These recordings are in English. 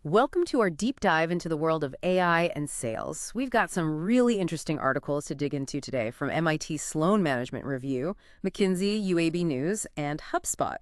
Welcome to our deep dive into the world of AI and sales. We've got some really interesting articles to dig into today from MIT Sloan Management Review, McKinsey, UAB News, and HubSpot.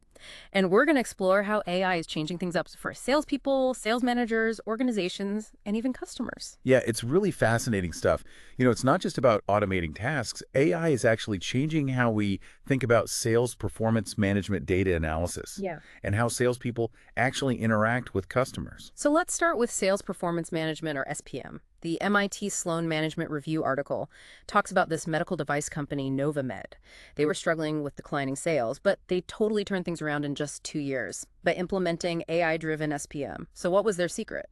And we're going to explore how AI is changing things up for salespeople, sales managers, organizations, and even customers. Yeah, it's really fascinating stuff. It's not just about automating tasks. AI is actually changing how we think about sales performance management data analysis Yeah. and how salespeople actually interact with customers. So let's start with Sales Performance Management, or SPM. The MIT Sloan Management Review article talks about this medical device company, Novamed. They were struggling with declining sales, but they totally turned things around in just 2 years by implementing AI-driven SPM. So what was their secret?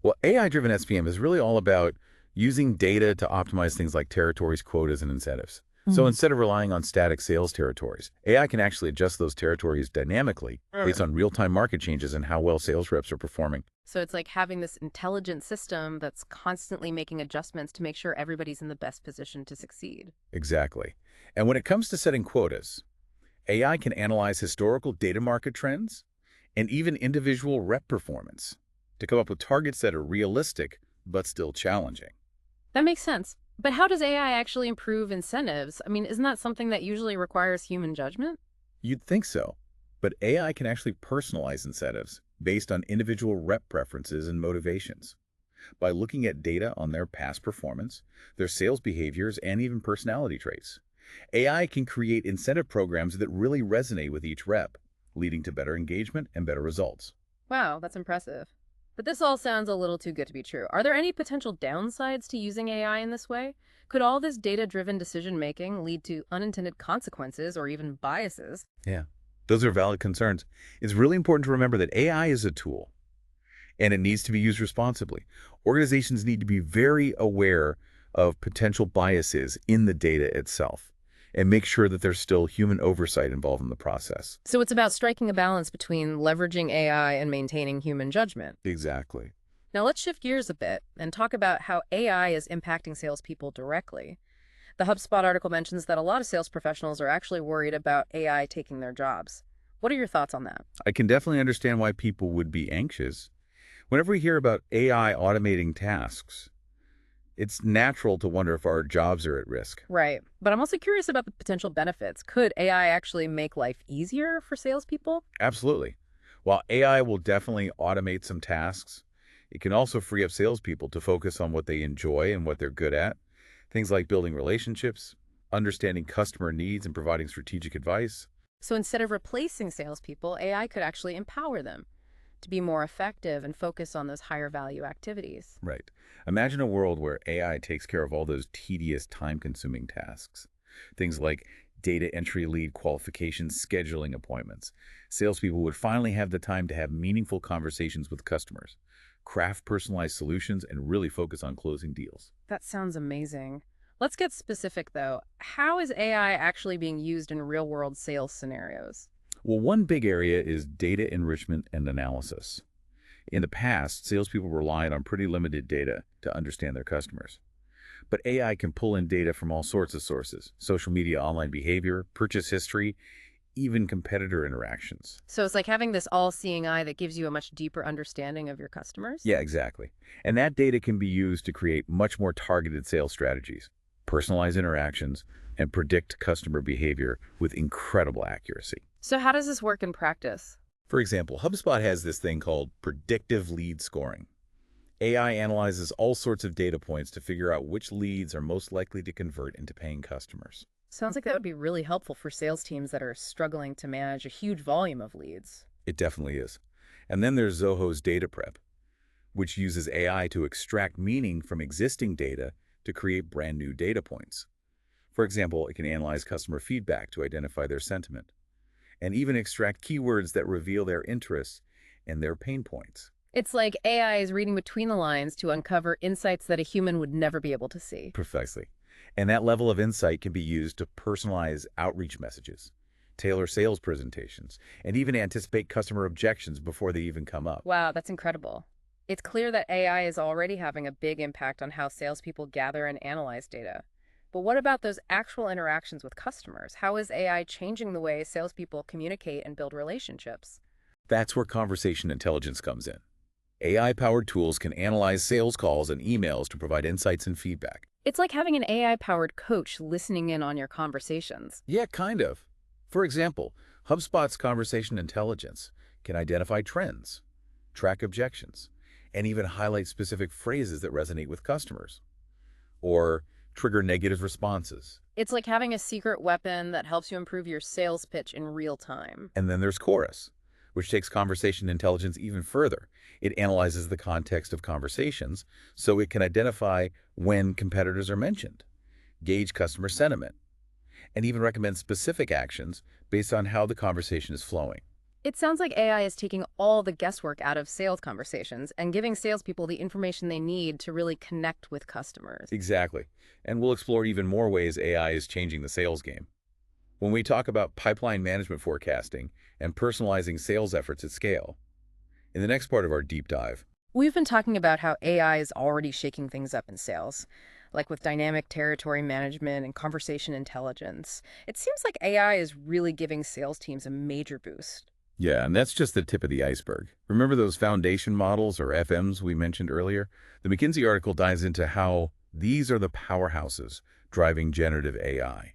Well, AI-driven SPM is really all about using data to optimize things like territories, quotas, and incentives. So Mm. instead of relying on static sales territories, AI can actually adjust those territories dynamically based on real-time market changes and how well sales reps are performing. So it's like having this intelligent system that's constantly making adjustments to make sure everybody's in the best position to succeed. Exactly. And when it comes to setting quotas, AI can analyze historical data market trends and even individual rep performance to come up with targets that are realistic but still challenging. That makes sense. But how does AI actually improve incentives? I mean, isn't that something that usually requires human judgment? You'd think so, but AI can actually personalize incentives based on individual rep preferences and motivations. By looking at data on their past performance, their sales behaviors, and even personality traits, AI can create incentive programs that really resonate with each rep, leading to better engagement and better results. Wow, that's impressive. But this all sounds a little too good to be true. Are there any potential downsides to using AI in this way? Could all this data-driven decision-making lead to unintended consequences or even biases? Yeah, those are valid concerns. It's really important to remember that AI is a tool, and it needs to be used responsibly. Organizations need to be very aware of potential biases in the data itself and make sure that there's still human oversight involved in the process. So it's about striking a balance between leveraging AI and maintaining human judgment. Exactly. Now let's shift gears a bit and talk about how AI is impacting salespeople directly. The HubSpot article mentions that a lot of sales professionals are actually worried about AI taking their jobs. What are your thoughts on that? I can definitely understand why people would be anxious. Whenever we hear about AI automating tasks, it's natural to wonder if our jobs are at risk. Right. But I'm also curious about the potential benefits. Could AI actually make life easier for salespeople? Absolutely. While AI will definitely automate some tasks, it can also free up salespeople to focus on what they enjoy and what they're good at. Things like building relationships, understanding customer needs, and providing strategic advice. So instead of replacing salespeople, AI could actually empower them to be more effective and focus on those higher value activities. Right. Imagine a world where AI takes care of all those tedious, time-consuming tasks. Things like data entry, lead qualifications, scheduling appointments. Salespeople would finally have the time to have meaningful conversations with customers, craft personalized solutions, and really focus on closing deals. That sounds amazing. Let's get specific though. How is AI actually being used in real world sales scenarios? Well, one big area is data enrichment and analysis. In the past, salespeople relied on pretty limited data to understand their customers. But AI can pull in data from all sorts of sources: social media, online behavior, purchase history, even competitor interactions. So it's like having this all seeing eye that gives you a much deeper understanding of your customers? Yeah, exactly. And that data can be used to create much more targeted sales strategies, personalize interactions, and predict customer behavior with incredible accuracy. So how does this work in practice? For example, HubSpot has this thing called predictive lead scoring. AI analyzes all sorts of data points to figure out which leads are most likely to convert into paying customers. Sounds like that would be really helpful for sales teams that are struggling to manage a huge volume of leads. It definitely is. And then there's Zoho's data prep, which uses AI to extract meaning from existing data to create brand new data points. For example, it can analyze customer feedback to identify their sentiment, and even extract keywords that reveal their interests and their pain points. It's like AI is reading between the lines to uncover insights that a human would never be able to see. Precisely. And that level of insight can be used to personalize outreach messages, tailor sales presentations, and even anticipate customer objections before they even come up. Wow, that's incredible. It's clear that AI is already having a big impact on how salespeople gather and analyze data. But what about those actual interactions with customers? How is AI changing the way salespeople communicate and build relationships? That's where conversation intelligence comes in. AI-powered tools can analyze sales calls and emails to provide insights and feedback. It's like having an AI-powered coach listening in on your conversations. Yeah, kind of. For example, HubSpot's conversation intelligence can identify trends, track objections, and even highlight specific phrases that resonate with customers, or trigger negative responses. It's like having a secret weapon that helps you improve your sales pitch in real time. And then there's Chorus, which takes conversation intelligence even further. It analyzes the context of conversations so it can identify when competitors are mentioned, gauge customer sentiment, and even recommend specific actions based on how the conversation is flowing. It sounds like AI is taking all the guesswork out of sales conversations and giving salespeople the information they need to really connect with customers. Exactly. And we'll explore even more ways AI is changing the sales game. When we talk about pipeline management forecasting and personalizing sales efforts at scale, in the next part of our deep dive, We've been talking about how AI is already shaking things up in sales, like with dynamic territory management and conversation intelligence. It seems like AI is really giving sales teams a major boost. yeah, and that's just the tip of the iceberg. Remember those foundation models, or FMs, we mentioned earlier? The McKinsey article dives into how these are the powerhouses driving generative AI,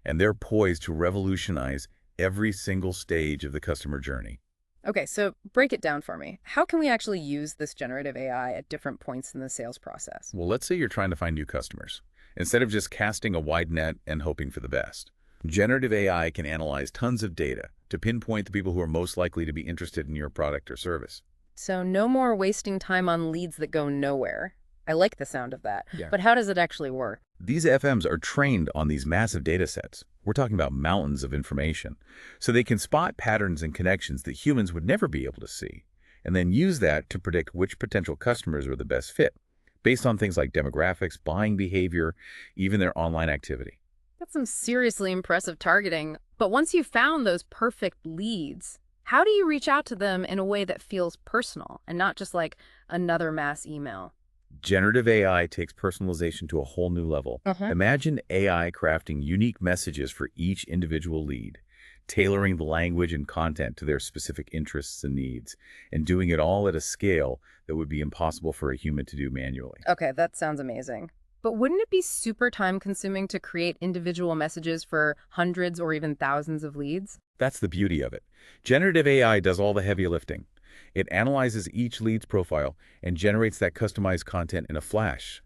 and they're poised to revolutionize every single stage of the customer journey. Okay, so break it down for me. How can we actually use this generative AI at different points in the sales process? Well, let's say you're trying to find new customers. Instead of just casting a wide net and hoping for the best, generative AI can analyze tons of data to pinpoint the people who are most likely to be interested in your product or service. So no more wasting time on leads that go nowhere. I like the sound of that. Yeah. But how does it actually work? These FMs are trained on these massive data sets. We're talking about mountains of information. So they can spot patterns and connections that humans would never be able to see, and then use that to predict which potential customers are the best fit, based on things like demographics, buying behavior, even their online activity. That's some seriously impressive targeting. But once you've found those perfect leads, how do you reach out to them in a way that feels personal and not just like another mass email? Generative AI takes personalization to a whole new level. Imagine AI crafting unique messages for each individual lead, tailoring the language and content to their specific interests and needs, and doing it all at a scale that would be impossible for a human to do manually. Okay, that sounds amazing. But wouldn't it be super time-consuming to create individual messages for hundreds or even thousands of leads? That's the beauty of it. Generative AI does all the heavy lifting. It analyzes each lead's profile and generates that customized content in a flash.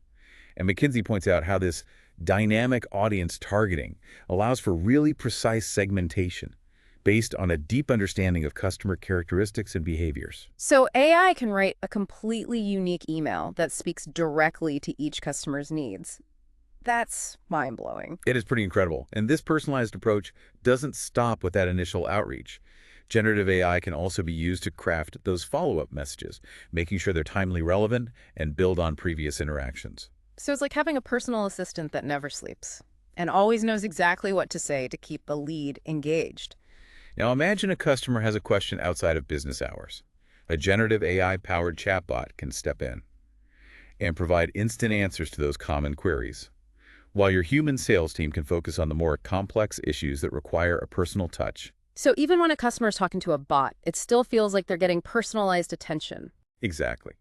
And McKinsey points out how this dynamic audience targeting allows for really precise segmentation based on a deep understanding of customer characteristics and behaviors. So AI can write a completely unique email that speaks directly to each customer's needs. That's mind-blowing. It is pretty incredible. And this personalized approach doesn't stop with that initial outreach. Generative AI can also be used to craft those follow-up messages, making sure they're timely relevant and build on previous interactions. So it's like having a personal assistant that never sleeps and always knows exactly what to say to keep the lead engaged. Now imagine a customer has a question outside of business hours. A generative AI-powered chatbot can step in and provide instant answers to those common queries, while your human sales team can focus on the more complex issues that require a personal touch. So even when a customer is talking to a bot, it still feels like they're getting personalized attention. Exactly.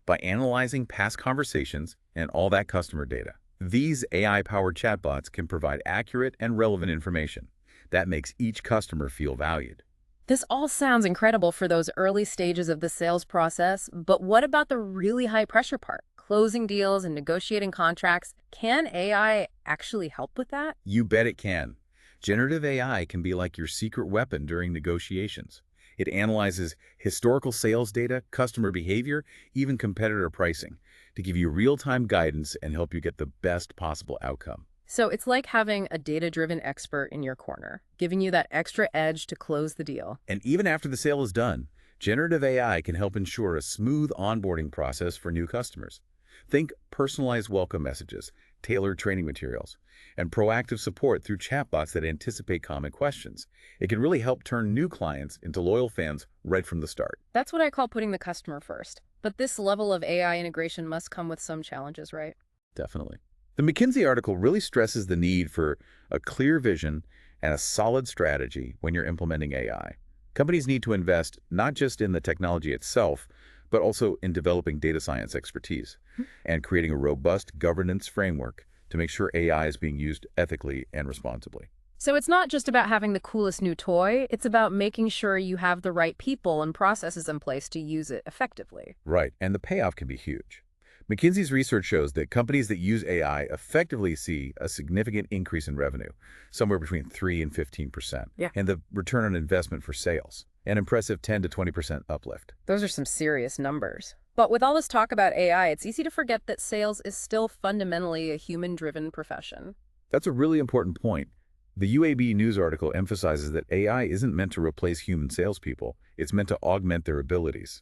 By analyzing past conversations and all that customer data, these AI-powered chatbots can provide accurate and relevant information that makes each customer feel valued. This all sounds incredible for those early stages of the sales process, but what about the really high pressure part? Closing deals and negotiating contracts. Can AI actually help with that? You bet it can. Generative AI can be like your secret weapon during negotiations. It analyzes historical sales data, customer behavior, even competitor pricing to give you real-time guidance and help you get the best possible outcome. So it's like having a data-driven expert in your corner, giving you that extra edge to close the deal. And even after the sale is done, generative AI can help ensure a smooth onboarding process for new customers. Think personalized welcome messages, tailored training materials, and proactive support through chatbots that anticipate common questions. It can really help turn new clients into loyal fans right from the start. That's what I call putting the customer first. But this level of AI integration must come with some challenges, right? Definitely. The McKinsey article really stresses the need for a clear vision and a solid strategy when you're implementing AI. Companies need to invest not just in the technology itself, but also in developing data science expertise and creating a robust governance framework to make sure AI is being used ethically and responsibly. So it's not just about having the coolest new toy, it's about making sure you have the right people and processes in place to use it effectively. Right, and the payoff can be huge. McKinsey's research shows that companies that use AI effectively see a significant increase in revenue, somewhere between 3 and 15%, Yeah. and the return on investment for sales, an impressive 10 to 20% uplift. Those are some serious numbers. But with all this talk about AI, it's easy to forget that sales is still fundamentally a human-driven profession. That's a really important point. The UAB news article emphasizes that AI isn't meant to replace human salespeople, it's meant to augment their abilities.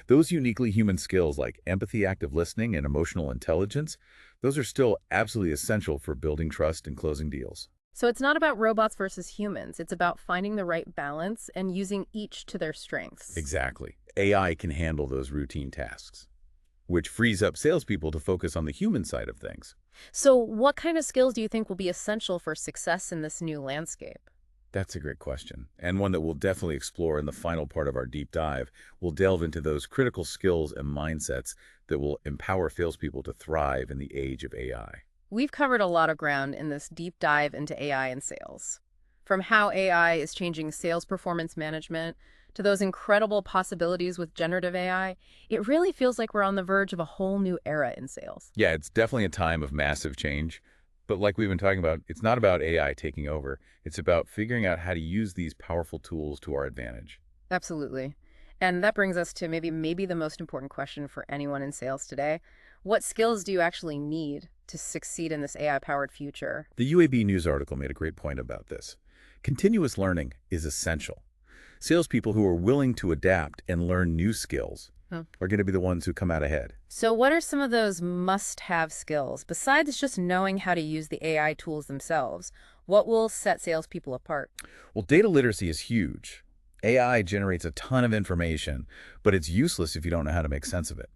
Those uniquely human skills like empathy, active listening, and emotional intelligence, those are still absolutely essential for building trust and closing deals. So it's not about robots versus humans. It's about finding the right balance and using each to their strengths. Exactly. AI can handle those routine tasks, which frees up salespeople to focus on the human side of things. So what kind of skills do you think will be essential for success in this new landscape? That's a great question, and one that we'll definitely explore in the final part of our deep dive. We'll delve into those critical skills and mindsets that will empower salespeople to thrive in the age of AI. We've covered a lot of ground in this deep dive into AI and sales. From how AI is changing sales performance management to those incredible possibilities with generative AI, it really feels like we're on the verge of a whole new era in sales. Yeah, it's definitely a time of massive change, but like we've been talking about, it's not about AI taking over. It's about figuring out how to use these powerful tools to our advantage. Absolutely. And that brings us to maybe the most important question for anyone in sales today. What skills do you actually need to succeed in this AI-powered future? The UAB news article made a great point about this. Continuous learning is essential. Salespeople who are willing to adapt and learn new skills Hmm. are going to be the ones who come out ahead. So what are some of those must-have skills, besides just knowing how to use the AI tools themselves? What will set salespeople apart? Well, data literacy is huge. AI generates a ton of information, but it's useless if you don't know how to make sense of it.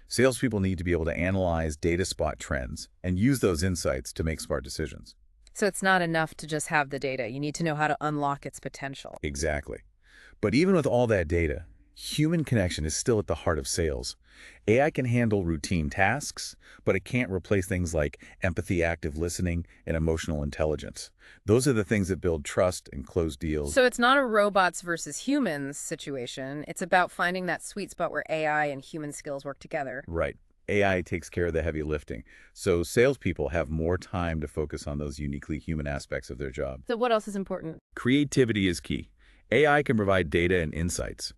Salespeople need to be able to analyze data, spot trends, and use those insights to make smart decisions. So it's not enough to just have the data. You need to know how to unlock its potential. Exactly. But even with all that data, human connection is still at the heart of sales. AI can handle routine tasks, but it can't replace things like empathy, active listening, and emotional intelligence. Those are the things that build trust and close deals. So it's not a robots versus humans situation. It's about finding that sweet spot where AI and human skills work together. Right. AI takes care of the heavy lifting. So salespeople have more time to focus on those uniquely human aspects of their job. So what else is important? Creativity is key. AI can provide data and insights,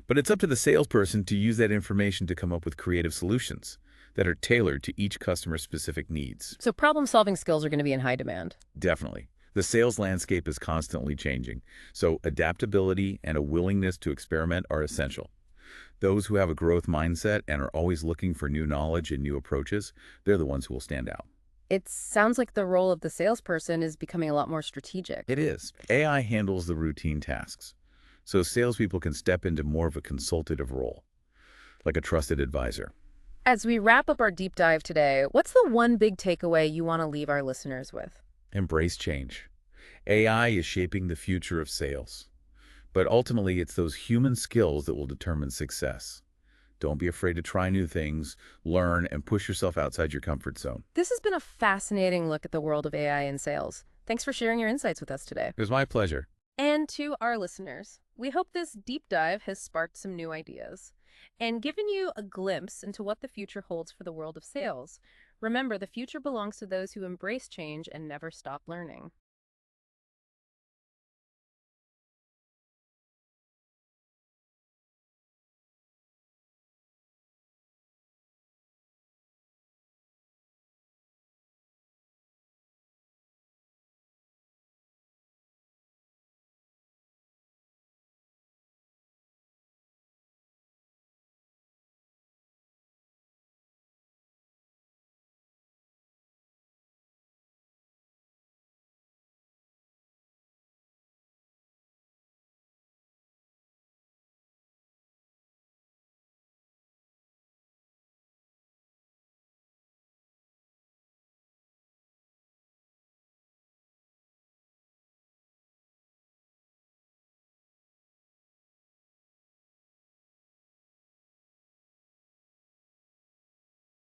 but it's up to the salesperson to use that information to come up with creative solutions that are tailored to each customer's specific needs. So problem-solving skills are going to be in high demand. Definitely. The sales landscape is constantly changing, so adaptability and a willingness to experiment are essential. Those who have a growth mindset and are always looking for new knowledge and new approaches, they're the ones who will stand out. It sounds like the role of the salesperson is becoming a lot more strategic. It is. AI handles the routine tasks, so salespeople can step into more of a consultative role, like a trusted advisor. As we wrap up our deep dive today, what's the one big takeaway you want to leave our listeners with? Embrace change. AI is shaping the future of sales, but ultimately it's those human skills that will determine success. Don't be afraid to try new things, learn, and push yourself outside your comfort zone. This has been a fascinating look at the world of AI in sales. Thanks for sharing your insights with us today. It was my pleasure. And to our listeners, we hope this deep dive has sparked some new ideas and given you a glimpse into what the future holds for the world of sales. Remember, the future belongs to those who embrace change and never stop learning.